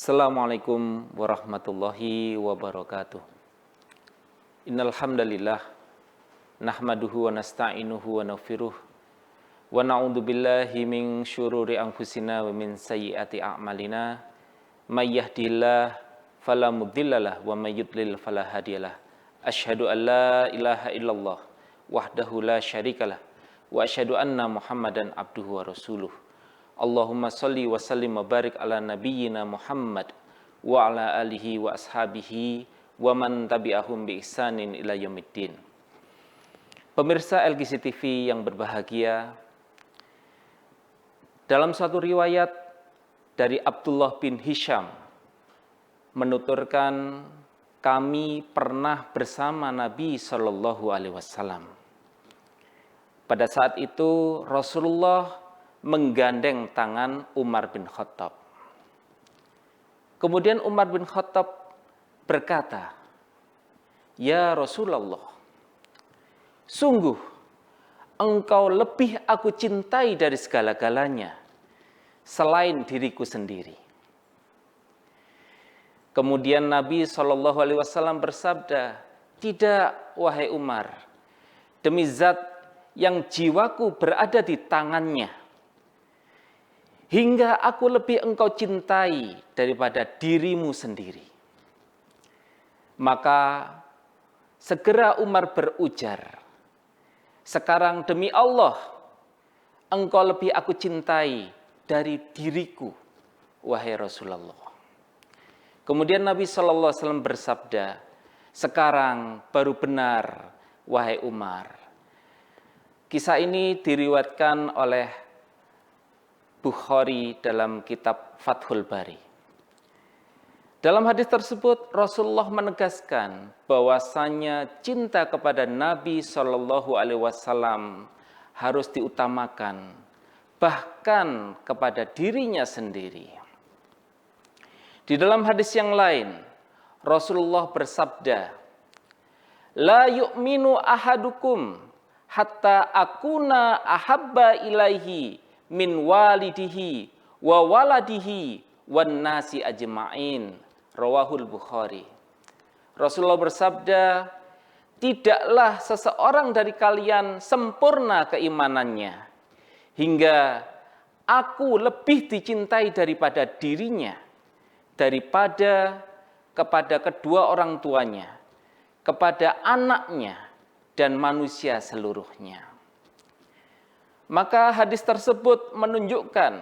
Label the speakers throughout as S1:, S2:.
S1: Assalamualaikum warahmatullahi wabarakatuh. Innal hamdalillah nahmaduhu wa nasta'inuhu wa naghfiruh wa na'udzu billahi min syururi anfusina wa min sayyiati a'malina may yahdihillahu fala mudhillalah wa may yudlil fala hadiyalah. Asyhadu an la ilaha illallah wahdahu la syarikalah wa asyhadu anna Muhammadan abduhu wa rasuluh. Allahumma salli wa sallim wa barik ala nabiyyina Muhammad wa ala alihi wa ashabihi wa man tabi'ahum bi ihsanin ila yaumiddin. Pemirsa LGC TV yang berbahagia, dalam satu riwayat dari Abdullah bin Hisham menuturkan, kami pernah bersama Nabi Shallallahu Alaihi Wasallam. Pada saat itu Rasulullah menggandeng tangan Umar bin Khattab. Kemudian Umar bin Khattab berkata, "Ya Rasulullah, sungguh engkau lebih aku cintai dari segala-galanya selain diriku sendiri." Kemudian Nabi SAW bersabda, "Tidak, wahai Umar, demi zat yang jiwaku berada di tangannya, hingga aku lebih engkau cintai daripada dirimu sendiri." Maka segera Umar berujar, "Sekarang demi Allah, engkau lebih aku cintai dari diriku, wahai Rasulullah." Kemudian Nabi SAW bersabda, "Sekarang baru benar, wahai Umar." Kisah ini diriwayatkan oleh Bukhari dalam kitab Fathul Bari. Dalam hadis tersebut Rasulullah menegaskan bahwasanya cinta kepada Nabi Shallallahu Alaihi Wasallam harus diutamakan, bahkan kepada dirinya sendiri. Di dalam hadis yang lain Rasulullah bersabda, "La yu'minu ahadukum hatta akuna ahabba ilaihi min walidihi wa waladihi wan nasi ajma'in." Rawahul Bukhari. Rasulullah bersabda, "Tidaklah seseorang dari kalian sempurna keimanannya hingga aku lebih dicintai daripada dirinya, daripada kepada kedua orang tuanya, kepada anaknya, dan manusia seluruhnya." Maka hadis tersebut menunjukkan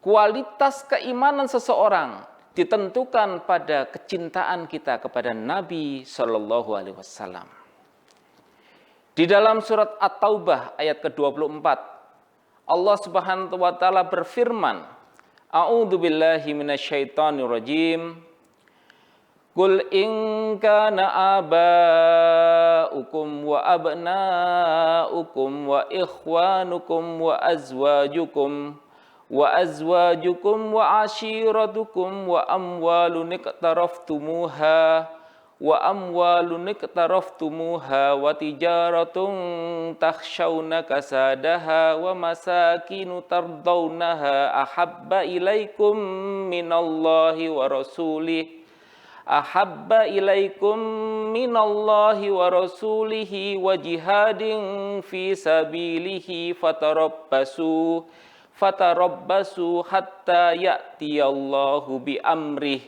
S1: kualitas keimanan seseorang ditentukan pada kecintaan kita kepada Nabi Shallallahu Alaihi Wasallam. Di dalam surat At-Taubah ayat ke-24, Allah Subhanahu wa taala berfirman, "A'udzu billahi minasyaitonir rajim. Qul in kana aba'ukum wa abna'ukum wa ikhwanukum wa azwajukum wa ashiratukum wa amwalun iqtaraftumuha wa tijaratun takhshawna kasadaha wa masakinu tardawnaha ahabba ilaikum minallahi wa rasulihi wa jihadin fi sabilihi fatarabbasu hatta ya'tiyallahu bi amrih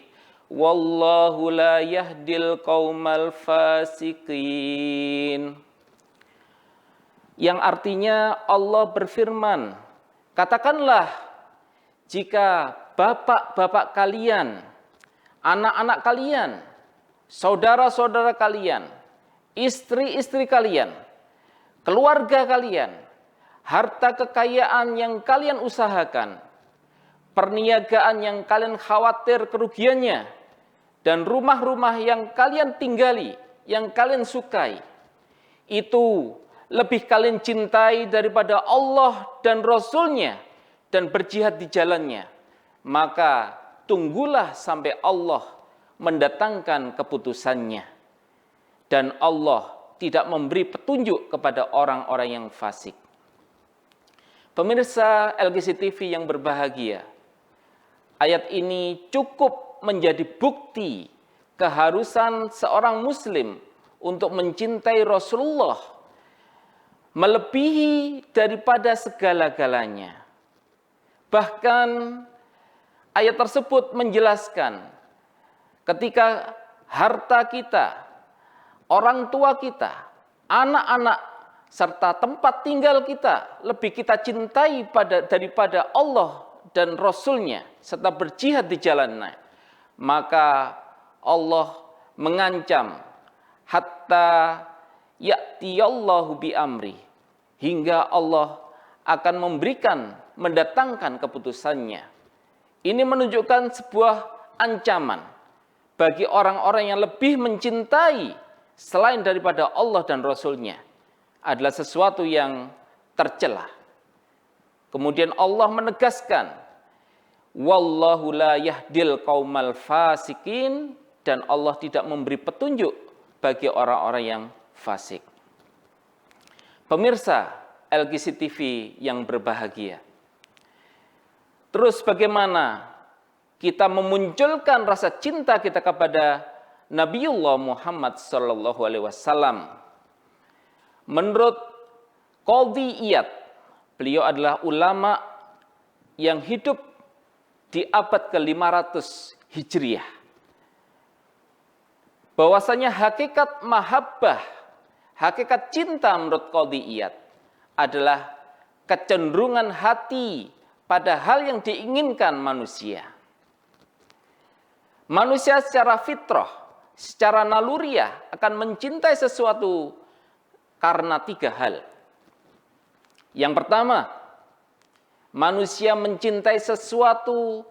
S1: wallahu la yahdil qaumal fasiqin." Yang artinya Allah berfirman, "Katakanlah, jika bapak-bapak kalian, anak-anak kalian, saudara-saudara kalian, istri-istri kalian, keluarga kalian, harta kekayaan yang kalian usahakan, perniagaan yang kalian khawatir kerugiannya, dan rumah-rumah yang kalian tinggali, yang kalian sukai, itu lebih kalian cintai daripada Allah dan Rasul-Nya dan berjihad di jalannya, maka tunggulah sampai Allah mendatangkan keputusannya. Dan Allah tidak memberi petunjuk kepada orang-orang yang fasik." Pemirsa LGC TV yang berbahagia, ayat ini cukup menjadi bukti keharusan seorang muslim untuk mencintai Rasulullah melebihi daripada segala-galanya. Bahkan ayat tersebut menjelaskan ketika harta kita, orang tua kita, anak-anak, serta tempat tinggal kita lebih kita cintai daripada Allah dan Rasul-Nya serta berjihad di jalannya, maka Allah mengancam hatta ya'tiyallahu bi amri, hingga Allah akan mendatangkan keputusannya. Ini menunjukkan sebuah ancaman bagi orang-orang yang lebih mencintai selain daripada Allah dan Rasul-Nya, adalah sesuatu yang tercela. Kemudian Allah menegaskan, wallahu la yahdil qaumal fasikin, dan Allah tidak memberi petunjuk bagi orang-orang yang fasik. Pemirsa LGC TV yang berbahagia, terus bagaimana kita memunculkan rasa cinta kita kepada Nabiullah Muhammad SAW? Menurut Qadhi Iyad, beliau adalah ulama yang hidup di abad ke-500 Hijriah, bahwasanya hakikat mahabbah, hakikat cinta menurut Qadhi Iyad adalah kecenderungan hati pada hal yang diinginkan manusia. Manusia secara fitrah, secara naluriah akan mencintai sesuatu karena 3 hal. Yang pertama, manusia mencintai sesuatu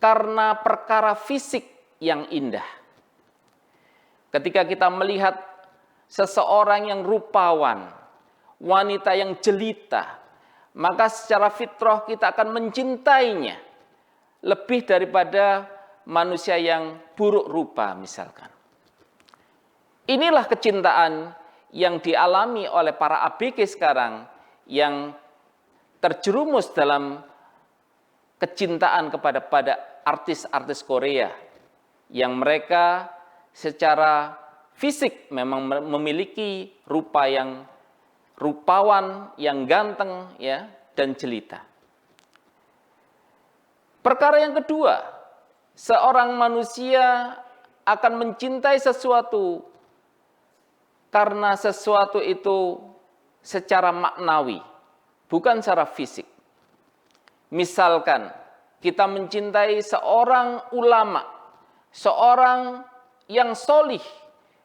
S1: karena perkara fisik yang indah. Ketika kita melihat seseorang yang rupawan, wanita yang jelita, maka secara fitrah kita akan mencintainya lebih daripada manusia yang buruk rupa misalkan. Inilah kecintaan yang dialami oleh para ABG sekarang yang terjerumus dalam kecintaan kepada artis-artis Korea, yang mereka secara fisik memang memiliki rupa yang rupawan, yang ganteng, ya, dan jelita. Perkara yang kedua, seorang manusia akan mencintai sesuatu karena sesuatu itu secara maknawi, bukan secara fisik. Misalkan kita mencintai seorang ulama, seorang yang solih,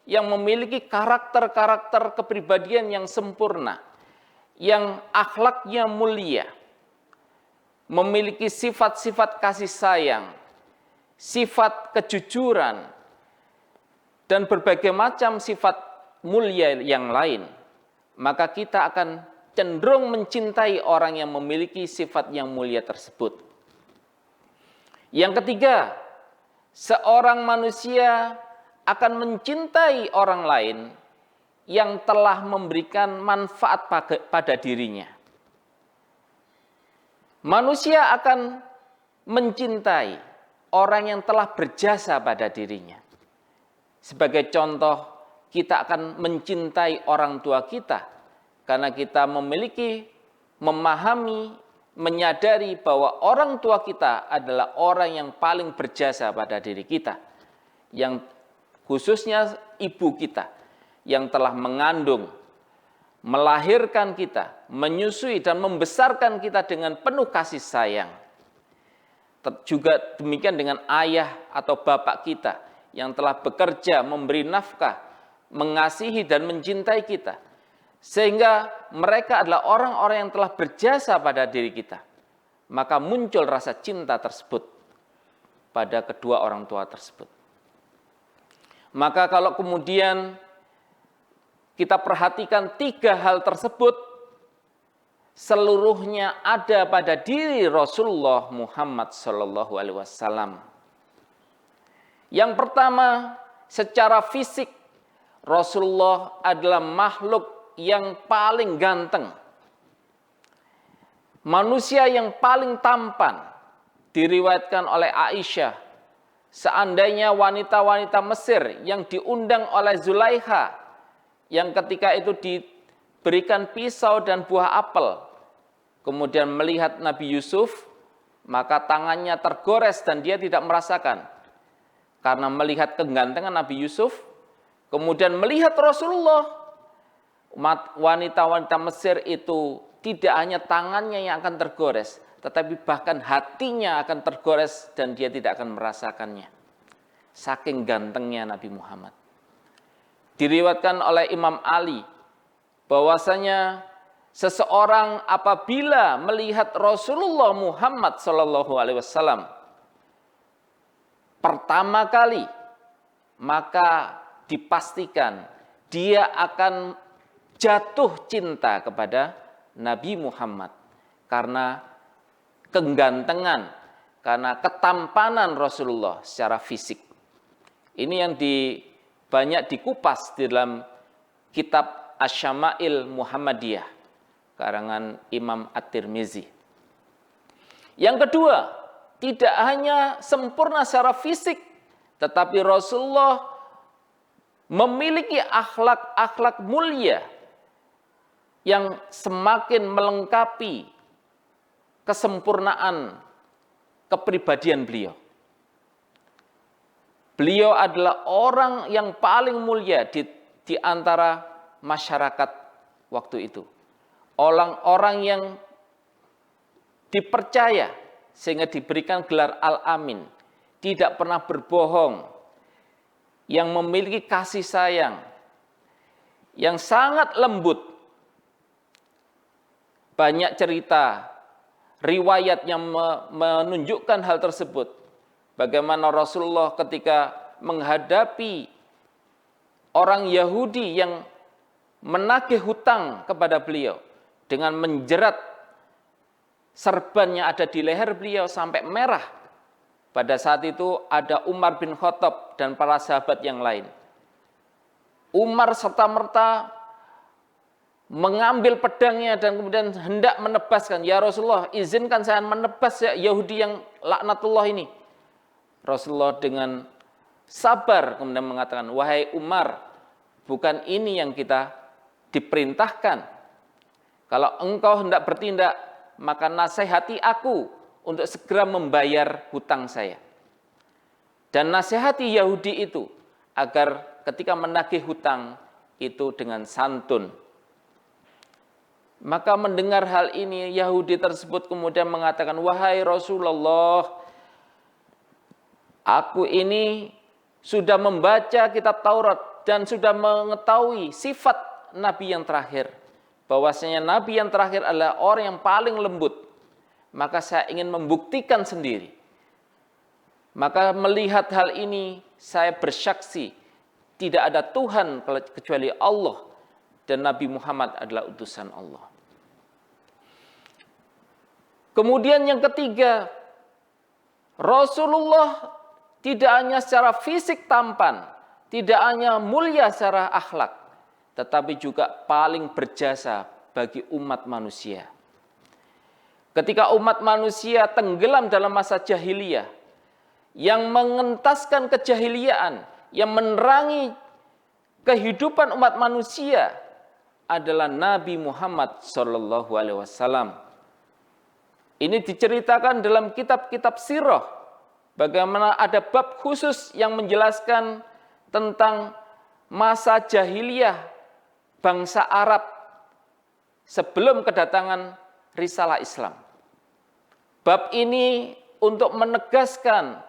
S1: yang memiliki karakter-karakter kepribadian yang sempurna, yang akhlaknya mulia, memiliki sifat-sifat kasih sayang, sifat kejujuran, dan berbagai macam sifat mulia yang lain, maka kita akan cenderung mencintai orang yang memiliki sifat yang mulia tersebut. Yang ketiga, seorang manusia akan mencintai orang lain yang telah memberikan manfaat pada dirinya. Manusia akan mencintai orang yang telah berjasa pada dirinya. Sebagai contoh, kita akan mencintai orang tua kita karena kita memahami, menyadari bahwa orang tua kita adalah orang yang paling berjasa pada diri kita, yang khususnya ibu kita yang telah mengandung, melahirkan kita, menyusui dan membesarkan kita dengan penuh kasih sayang. Juga demikian dengan ayah atau bapak kita yang telah bekerja, memberi nafkah, mengasihi dan mencintai kita, sehingga mereka adalah orang-orang yang telah berjasa pada diri kita. Maka muncul rasa cinta tersebut pada kedua orang tua tersebut. Maka kalau kemudian kita perhatikan 3 hal tersebut, seluruhnya ada pada diri Rasulullah Muhammad SAW. Yang pertama, secara fisik, Rasulullah adalah makhluk yang paling ganteng, manusia yang paling tampan. Diriwayatkan oleh Aisyah, seandainya wanita-wanita Mesir yang diundang oleh Zulaikha, yang ketika itu diberikan pisau dan buah apel, kemudian melihat Nabi Yusuf, maka tangannya tergores dan dia tidak merasakan. Karena melihat kegantengan Nabi Yusuf, kemudian melihat Rasulullah, wanita-wanita Mesir itu tidak hanya tangannya yang akan tergores, tetapi bahkan hatinya akan tergores dan dia tidak akan merasakannya. Saking gantengnya Nabi Muhammad. Diriwayatkan oleh Imam Ali bahwasanya seseorang apabila melihat Rasulullah Muhammad SAW pertama kali, maka dipastikan dia akan jatuh cinta kepada Nabi Muhammad karena kegantengan, karena ketampanan Rasulullah secara fisik. Ini yang banyak dikupas di dalam kitab Asy-Syama'il Muhammadiyah karangan Imam At-Tirmizi. Yang kedua, tidak hanya sempurna secara fisik, tetapi Rasulullah memiliki akhlak-akhlak mulia yang semakin melengkapi kesempurnaan kepribadian beliau. Beliau adalah orang yang paling mulia di antara masyarakat waktu itu. Orang-orang yang dipercaya sehingga diberikan gelar Al-Amin, tidak pernah berbohong, yang memiliki kasih sayang, yang sangat lembut. Banyak cerita, riwayat yang menunjukkan hal tersebut. Bagaimana Rasulullah ketika menghadapi orang Yahudi yang menagih hutang kepada beliau dengan menjerat serban yang ada di leher beliau sampai merah. Pada saat itu ada Umar bin Khattab dan para sahabat yang lain. Umar serta-merta mengambil pedangnya dan kemudian hendak menebaskan. Ya Rasulullah, izinkan saya menebas Yahudi yang laknatullah ini. Rasulullah dengan sabar kemudian mengatakan, wahai Umar, bukan ini yang kita diperintahkan. Kalau engkau hendak bertindak, maka nasihati aku untuk segera membayar hutang saya. Dan nasihati Yahudi itu agar ketika menagih hutang itu dengan santun. Maka mendengar hal ini, Yahudi tersebut kemudian mengatakan, wahai Rasulullah, aku ini sudah membaca kitab Taurat dan sudah mengetahui sifat Nabi yang terakhir. Bahwasanya Nabi yang terakhir adalah orang yang paling lembut. Maka saya ingin membuktikan sendiri. Maka melihat hal ini, saya bersaksi tidak ada Tuhan kecuali Allah dan Nabi Muhammad adalah utusan Allah. Kemudian yang ketiga, Rasulullah tidak hanya secara fisik tampan, tidak hanya mulia secara akhlak, tetapi juga paling berjasa bagi umat manusia. Ketika umat manusia tenggelam dalam masa jahiliyah, yang mengentaskan kejahiliaan, yang menerangi kehidupan umat manusia adalah Nabi Muhammad SAW. Ini diceritakan dalam kitab-kitab sirah, bagaimana ada bab khusus yang menjelaskan tentang masa jahiliyah bangsa Arab sebelum kedatangan risalah Islam. Bab ini untuk menegaskan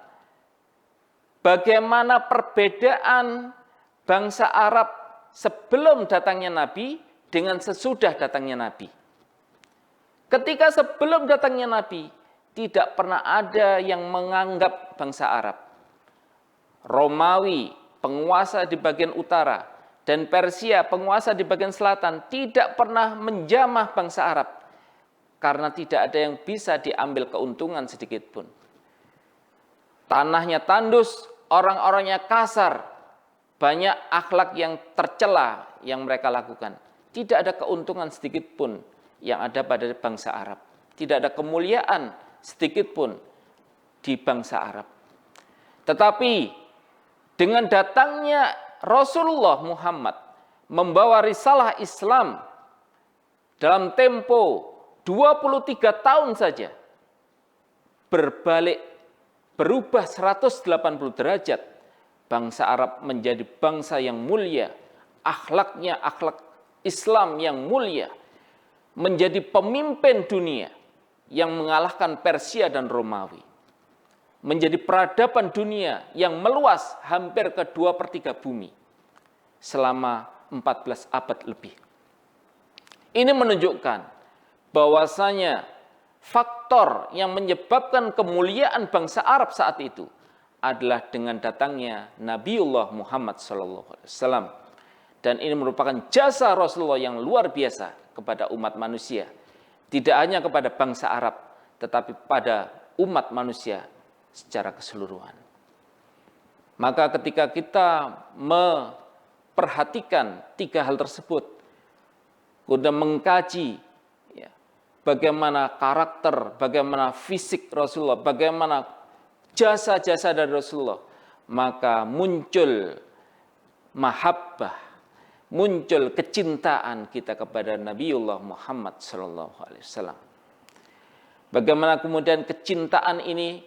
S1: bagaimana perbedaan bangsa Arab sebelum datangnya Nabi dengan sesudah datangnya Nabi. Ketika sebelum datangnya Nabi, tidak pernah ada yang menganggap bangsa Arab. Romawi, penguasa di bagian utara, dan Persia, penguasa di bagian selatan, tidak pernah menjamah bangsa Arab. Karena tidak ada yang bisa diambil keuntungan sedikit pun. Tanahnya tandus, orang-orangnya kasar, banyak akhlak yang tercela yang mereka lakukan. Tidak ada keuntungan sedikit pun yang ada pada bangsa Arab. Tidak ada kemuliaan sedikit pun di bangsa Arab. Tetapi dengan datangnya Rasulullah Muhammad membawa risalah Islam dalam tempo 23 tahun saja, berbalik, berubah 180 derajat. Bangsa Arab menjadi bangsa yang mulia, akhlaknya akhlak Islam yang mulia, menjadi pemimpin dunia yang mengalahkan Persia dan Romawi, menjadi peradaban dunia yang meluas hampir ke 2/3 bumi selama 14 abad lebih. Ini menunjukkan bahwasanya faktor yang menyebabkan kemuliaan bangsa Arab saat itu adalah dengan datangnya Nabiullah Muhammad SAW. Dan ini merupakan jasa Rasulullah yang luar biasa kepada umat manusia. Tidak hanya kepada bangsa Arab, tetapi pada umat manusia secara keseluruhan. Maka ketika kita memperhatikan 3 hal tersebut, kemudian mengkaji bagaimana karakter, bagaimana fisik Rasulullah, bagaimana jasa-jasa dari Rasulullah, maka muncul mahabbah, muncul kecintaan kita kepada Nabiullah Muhammad SAW. Bagaimana kemudian kecintaan ini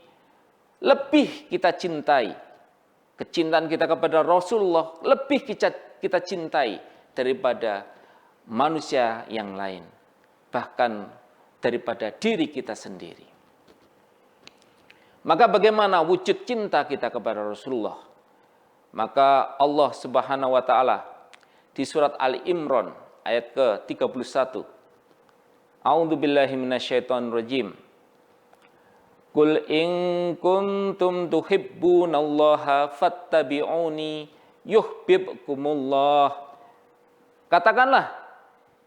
S1: lebih kita cintai, kecintaan kita kepada Rasulullah lebih kita cintai daripada manusia yang lain, bahkan daripada diri kita sendiri. Maka bagaimana wujud cinta kita kepada Rasulullah? Maka Allah Subhanahu wa taala di surat Ali Imran ayat ke-31. A'udzu billahi minasyaitonir rajim. Qul in kuntum tuhibbunallaha fattabi'uni yuhibbukumullah. Katakanlah,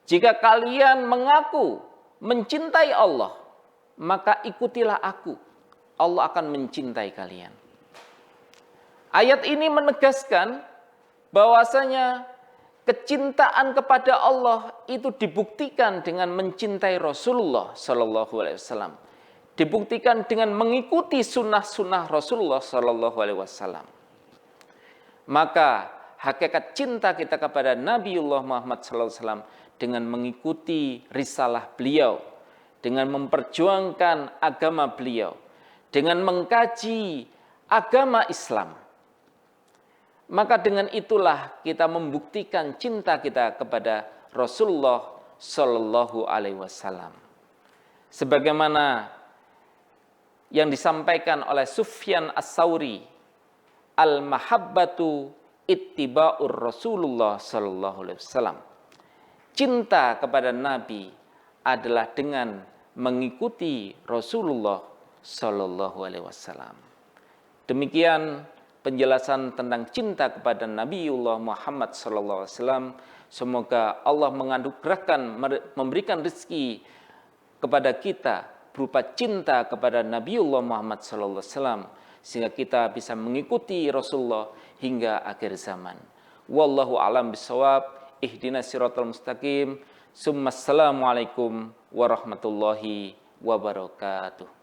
S1: jika kalian mengaku mencintai Allah, maka ikutilah aku. Allah akan mencintai kalian. Ayat ini menegaskan bahwasanya kecintaan kepada Allah itu dibuktikan dengan mencintai Rasulullah Sallallahu Alaihi Wasallam, dibuktikan dengan mengikuti sunnah-sunnah Rasulullah Sallallahu Alaihi Wasallam. Maka hakikat cinta kita kepada Nabiullah Muhammad Sallallahu Alaihi Wasallam dengan mengikuti risalah beliau, dengan memperjuangkan agama beliau, dengan mengkaji agama Islam. Maka dengan itulah kita membuktikan cinta kita kepada Rasulullah Shallallahu Alaihi Wasallam. Sebagaimana yang disampaikan oleh Sufyan As-Tsauri, al-mahabbatu ittiba'ur Rasulullah Shallallahu Alaihi Wasallam. Cinta kepada Nabi adalah dengan mengikuti Rasulullah Sallallahu Alaihi Wasallam. Demikian penjelasan tentang cinta kepada Nabiullah Muhammad Sallallahu Alaihi Wasallam. Semoga Allah menganugerahkan, memberikan rezeki kepada kita berupa cinta kepada Nabiullah Muhammad Sallallahu Alaihi Wasallam, sehingga kita bisa mengikuti Rasulullah hingga akhir zaman. Wallahu a'lam bishawab. Ihdinas siratal mustaqim. Assalamualaikum warahmatullahi wabarakatuh.